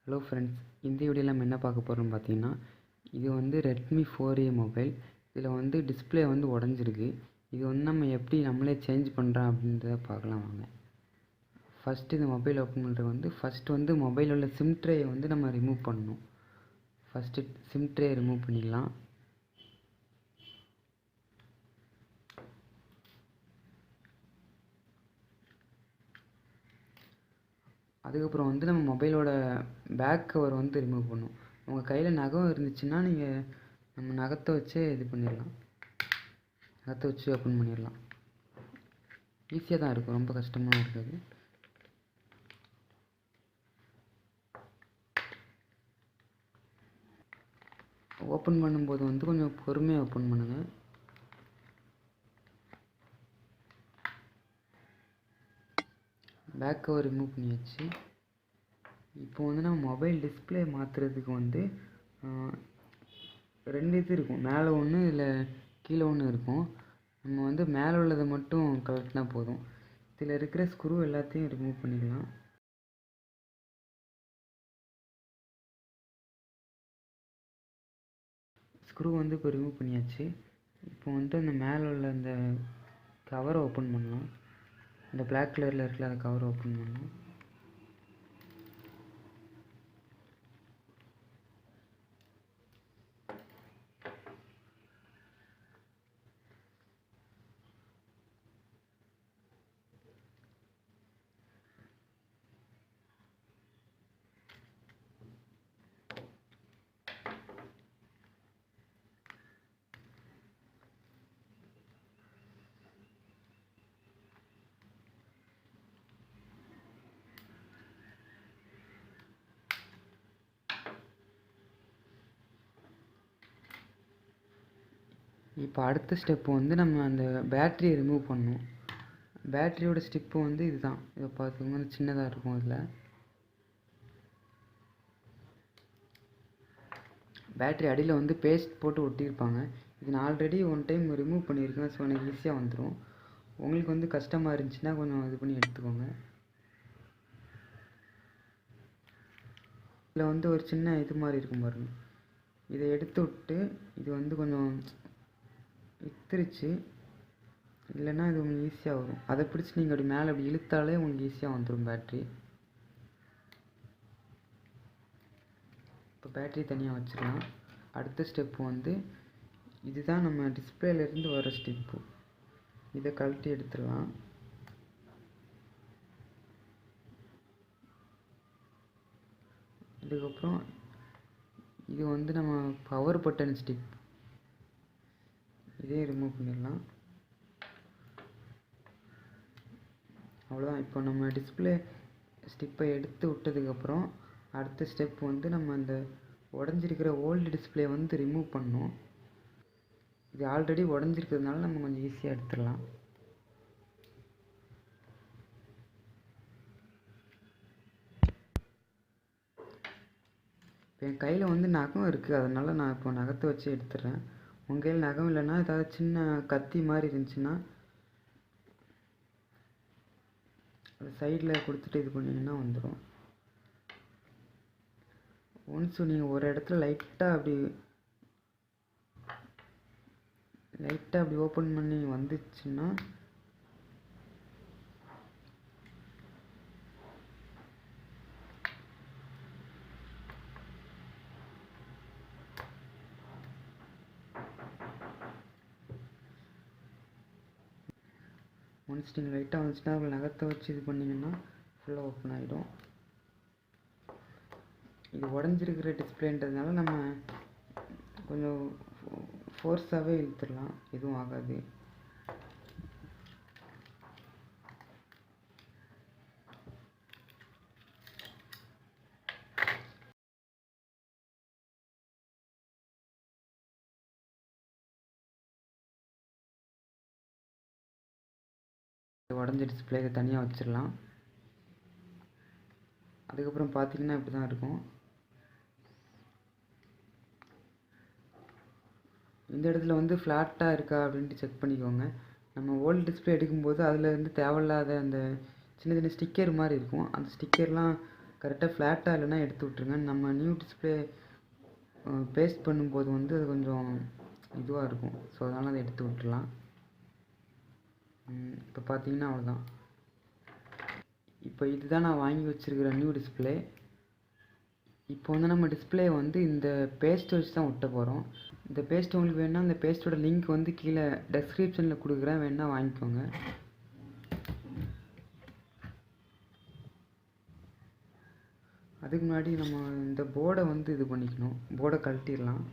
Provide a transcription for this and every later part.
Hello friends, இந்த வீடியோவில் நம்ம என்ன பார்க்க போகிறோம்னு பார்த்தீங்கன்னா, இது வந்து ரெட்மி 4A மொபைல். இதில் வந்து டிஸ்பிளே வந்து உடஞ்சிருக்கு. இது வந்து நம்ம எப்படி நம்மளே சேஞ்ச் பண்ணுறோம் அப்படின்றத பார்க்கலாம் வாங்க. ஃபஸ்ட்டு இந்த மொபைல் ஓப்பன் பண்ணுறது வந்து ஃபஸ்ட்டு வந்து மொபைலில் உள்ள சிம் ட்ரேயை வந்து நம்ம ரிமூவ் பண்ணணும். ஃபஸ்ட்டு சிம் ட்ரே ரிமூவ் பண்ணிக்கலாம். அதுக்கப்புறம் வந்து நம்ம மொபைலோட பேக் கவர் வந்து ரிமூவ் பண்ணணும். உங்கள் கையில் நகம் இருந்துச்சுன்னா நீங்கள் நம்ம நகத்தை வச்சே இது பண்ணிடலாம். நகத்தை வச்சு ஓப்பன் பண்ணிடலாம். ஈஸியாக தான் இருக்கும், ரொம்ப கஷ்டமாக இருக்காது. ஓப்பன் பண்ணும்போது வந்து கொஞ்சம் பொறுமையாக ஓப்பன் பண்ணுங்கள். பேக் கவர் ரிமூவ் பண்ணியாச்சு. இப்போ வந்து நம்ம மொபைல் டிஸ்பிளே மாற்றுறதுக்கு வந்து ரெண்டு இது இருக்கும், மேலே ஒன்று இல்லை கீழே ஒன்று இருக்கும். நம்ம வந்து மேலே உள்ளதை மட்டும் கலட்டினா போதும். இதில் இருக்கிற ஸ்க்ரூ எல்லாத்தையும் ரிமூவ் பண்ணிக்கலாம். ஸ்க்ரூ வந்து இப்போ ரிமூவ் பண்ணியாச்சு. இப்போ வந்து அந்த மேலே உள்ள அந்த கவரை ஓப்பன் பண்ணலாம். இந்த பிளாக் கலரில் இருக்கிற அந்த கவரை ஓப்பன் பண்ணலாம். இப்போ அடுத்த ஸ்டெப்பு வந்து நம்ம அந்த பேட்டரியை ரிமூவ் பண்ணணும். பேட்டரியோட ஸ்டிப்பு வந்து இதுதான். இதை பார்த்துக்கோங்க, சின்னதாக இருக்கும். இதில் பேட்டரி அடியில் வந்து பேஸ்ட் போட்டு ஒட்டியிருப்பாங்க. இது நான் ஆல்ரெடி ஒன் டைம் ரிமூவ் பண்ணியிருக்கேன். ஸோ எனக்கு ஈஸியாக வந்துடும். உங்களுக்கு வந்து கஷ்டமாக இருந்துச்சுன்னா கொஞ்சம் இது பண்ணி எடுத்துக்கோங்க. இதில் வந்து ஒரு சின்ன இது மாதிரி இருக்கும் பாருங்கள். இதை எடுத்து விட்டு இது வந்து கொஞ்சம் இத்திருச்சு, இல்லைன்னா இது உங்களுக்கு ஈஸியாக வரும். அதை பிடிச்சி நீங்கள் அப்படி மேலே அப்படி இழுத்தாலே உங்களுக்கு ஈஸியாக வந்துடும் பேட்ரி. இப்போ பேட்ரி தனியாக வச்சிடலாம். அடுத்த ஸ்டெப்பு வந்து இதுதான் நம்ம டிஸ்பிளேலேருந்து வர ஸ்டெப்பு. இதை கழட்டி எடுத்துடலாம். இதுக்கப்புறம் இது வந்து நம்ம பவர் பட்டன் ஸ்டிப், இதே ரிமூவ் பண்ணிடலாம். அவ்வளோதான். இப்போ நம்ம டிஸ்பிளே ஸ்டிப்பை எடுத்து விட்டதுக்கப்புறம் அடுத்த ஸ்டெப் வந்து நம்ம அந்த உடஞ்சிருக்கிற ஓல்டு டிஸ்பிளே வந்து ரிமூவ் பண்ணணும். இது ஆல்ரெடி உடஞ்சிருக்கிறதுனால நம்ம கொஞ்சம் ஈஸியாக எடுத்துடலாம். இப்போ என் கையில் வந்து நகம் இருக்குது, அதனால் நான் இப்போ நகத்தை வச்சு எடுத்துடுறேன். உங்கள் கையில் நகம் இல்லைன்னா ஏதாவது சின்ன கத்தி மாதிரி இருந்துச்சுன்னா அது சைடில் கொடுத்துட்டு இது பண்ணிங்கன்னா வந்துடும். ஒன்ஸ் நீங்கள் ஒரு இடத்துல லைட்டாக அப்படி ஓப்பன் பண்ணி வந்துச்சுன்னா ஒன்ஸ் நீங்கள் லைட்டாக வந்துச்சுன்னா அதில் நகத்தை வச்சு இது பண்ணிங்கன்னா ஃபுல்லாக ஓப்பன் ஆகிடும். இது உடஞ்சிருக்கிற டிஸ்பிளேன்றதுனால நம்ம கொஞ்சம் ஃபோர்ஸாகவே இழுத்துடலாம், எதுவும் ஆகாது. உடஞ்ச டிஸ்பிளே இதை தனியாக வச்சிடலாம். அதுக்கப்புறம் பார்த்தீங்கன்னா இப்படி தான் இருக்கும். இந்த இடத்துல வந்து ஃப்ளாட்டாக இருக்கா அப்படின்ட்டு செக் பண்ணிக்கோங்க. நம்ம ஓல்டு டிஸ்பிளே எடுக்கும்போது அதில் வந்து தேவையில்லாத அந்த சின்ன சின்ன ஸ்டிக்கர் மாதிரி இருக்கும். அந்த ஸ்டிக்கர்லாம் கரெக்டாக ஃப்ளாட்டாக இல்லைன்னா எடுத்து விட்ருங்க. நம்ம நியூ டிஸ்பிளே பேஸ்ட் பண்ணும்போது வந்து அது கொஞ்சம் இதுவாக இருக்கும். ஸோ அதனால் அதை எடுத்து விட்டுடலாம். இப்போ பார்த்தீங்கன்னா அவ்வளோதான். இப்போ இதுதான் நான் வாங்கி வச்சுருக்கிற நியூ டிஸ்பிளே. இப்போ வந்து நம்ம டிஸ்பிளே வந்து இந்த பேஸ்ட் வச்சு தான் ஒட்ட போகிறோம். இந்த பேஸ்ட் உங்களுக்கு வேணால் இந்த பேஸ்ட்டோட லிங்க் வந்து கீழே டெஸ்கிரிப்ஷனில் கொடுக்குறேன், வேணால் வாங்கிக்கோங்க. அதுக்கு முன்னாடி நம்ம இந்த போர்டை வந்து இது பண்ணிக்கணும். போர்டை கழட்டிடலாம்.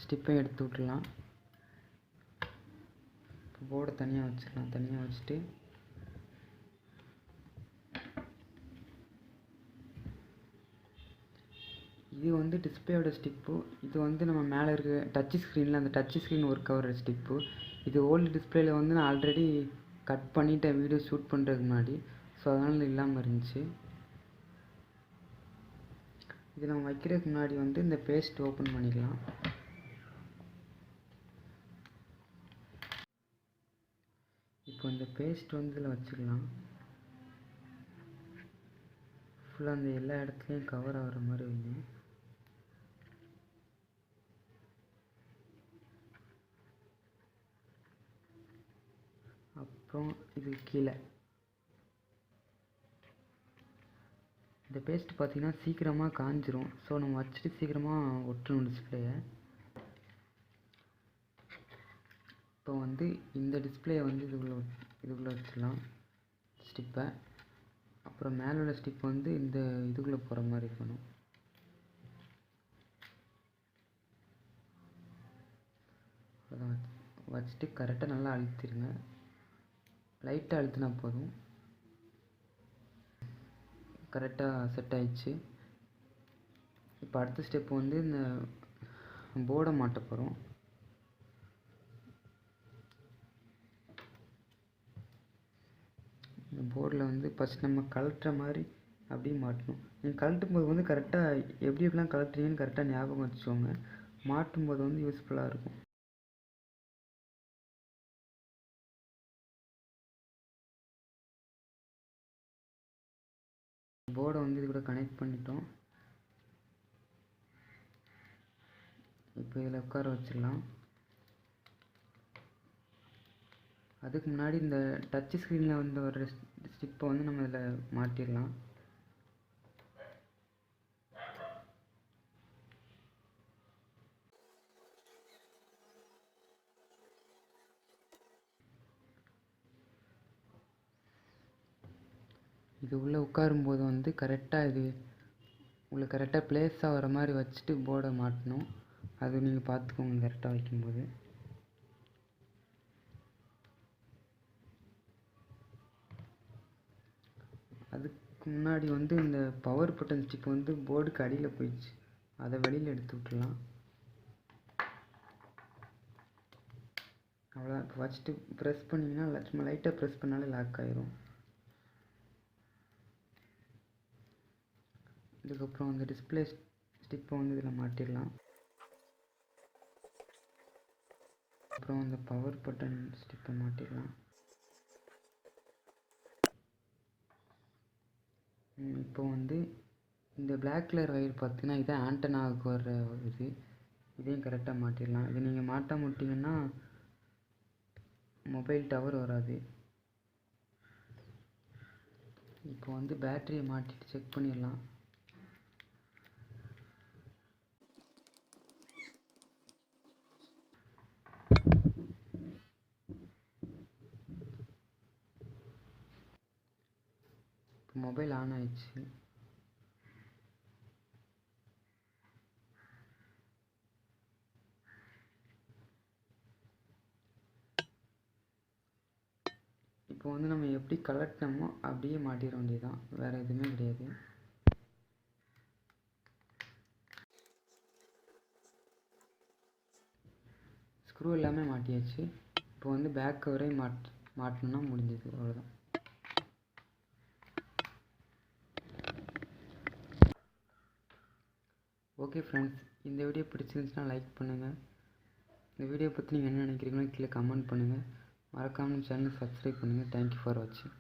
ஸ்டிப்பை எடுத்து விட்டுடலாம். போர்டை தனியாக வச்சிடலாம். தனியாக வச்சுட்டு இது வந்து டிஸ்பிளேயோட ஸ்டிப்பு. இது வந்து நம்ம மேலே இருக்க டச் ஸ்க்ரீனில் அந்த டச் ஸ்க்ரீன் ஒர்க் ஆகிற ஸ்டிப்பு. இது ஓல்டு டிஸ்பிளேயில் வந்து நான் ஆல்ரெடி கட் பண்ணிவிட்டேன் வீடியோ ஷூட் பண்ணுறதுக்கு முன்னாடி. ஸோ அதனால் இல்லாமல் இருந்துச்சு. இது நம்ம வைக்கிறதுக்கு முன்னாடி வந்து இந்த பேஸ்ட் ஓப்பன் பண்ணிக்கலாம். இப்போ இந்த பேஸ்ட் வந்து இதில் வச்சுக்கலாம். ஃபுல்லாக அந்த எல்லா இடத்துலையும் கவர் ஆகிற மாதிரி வைங்க. அப்புறம் இது கீழே இந்த பேஸ்ட் பார்த்திங்கன்னா சீக்கிரமாக காஞ்சிரும். ஸோ நம்ம வச்சுட்டு சீக்கிரமாக ஒட்டணும் டிஸ்பிளேயை. இப்போ வந்து இந்த டிஸ்பிளேயை வந்து இதுக்குள்ளே வச்சிடலாம் ஸ்டிப்பை. அப்புறம் மேலே உள்ள ஸ்டிப் வந்து இந்த இதுக்குள்ளே போகிற மாதிரி இருக்கணும். அதான் வச்சுட்டு கரெக்டாக நல்லா அழுத்திடுங்க. லைட்டாக அழுத்தினா போதும். கரெக்டாக செட் ஆயிடுச்சு. இப்போ அடுத்த ஸ்டெப் வந்து இந்த போர்டை மாட்ட போகிறோம். இந்த போர்டில் வந்து ஃபஸ்ட் நம்ம கழட்டுற மாதிரி அப்படியே மாட்டணும். நீங்கள் கழட்டும் போது வந்து கரெக்டாக எப்படி எப்படிலாம் கழட்டுறீங்கன்னு கரெக்டாக ஞாபகம் வச்சுக்கோங்க. மாட்டும் போது வந்து யூஸ்ஃபுல்லாக இருக்கும். போர்டை வந்து இது கூட கனெக்ட் பண்ணிட்டோம். இப்போ இதில் உட்கார வச்சிடலாம். அதுக்கு முன்னாடி இந்த டச் ஸ்க்ரீனில் வந்து ஒரு ஸ்டிப்பை வந்து நம்ம இதில் மாட்டிடலாம். இது உள்ளே உட்காரும்போது வந்து கரெக்டாக இது உங்களுக்கு கரெக்டாக ப்ளேஸ் ஆகிற மாதிரி வச்சுட்டு போர்டை மாட்டணும். அது நீங்கள் பார்த்துக்கோங்க கரெக்டாக வைக்கும்போது. அதுக்கு முன்னாடி வந்து இந்த பவர் பட்டன் ஸ்டிக் வந்து போர்டுக்கு அடியில் போயிடுச்சு. அதை வெளியில் எடுத்து விட்டுலாம். அவ்வளோதான். இப்போ வச்சுட்டு ப்ரெஸ் பண்ணிங்கன்னா சும்மா லைட்டாக ப்ரெஸ் பண்ணாலே லாக் ஆயிரும். இதுக்கப்புறம் அந்த டிஸ்பிளே ஸ்டிப்பை வந்து இதில் மாட்டிடலாம். அப்புறம் அந்த பவர் பட்டன் ஸ்டிப்பை மாட்டிடலாம். இப்போ வந்து இந்த பிளாக் கலர் ஒயர் பார்த்தீங்கன்னா இதான் ஆண்டனாவுக்கு வர்ற இது. இதையும் கரெக்டாக மாட்டிடலாம். இது நீங்கள் மாட்ட மாட்டிங்கன்னா மொபைல் டவர் வராது. இப்போ வந்து பேட்டரியை மாட்டிட்டு செக் பண்ணிடலாம். இப்போ மொபைல் ஆன் ஆயிடுச்சு. இப்போ வந்து நம்ம எப்படி கலட்டினோமோ அப்படியே மாட்டிட வேண்டியதுதான், வேறு எதுவுமே கிடையாது. ஸ்க்ரூ எல்லாமே மாட்டியாச்சு. இப்போ வந்து பேக் கவரே மாட்டணும்னா முடிஞ்சது, அவ்வளோதான். ஓகே ஃப்ரெண்ட்ஸ், இந்த வீடியோ பிடிச்சிருந்துச்சுன்னா லைக் பண்ணுங்கள். இந்த வீடியோ பற்றி நீங்கள் என்ன நினைக்கிறீங்களோ கீழே கமெண்ட் பண்ணுங்கள். மறக்காமல் சேனலை சப்ஸ்கிரைப் பண்ணுங்கள். தேங்க்யூ ஃபார் வாட்சிங்.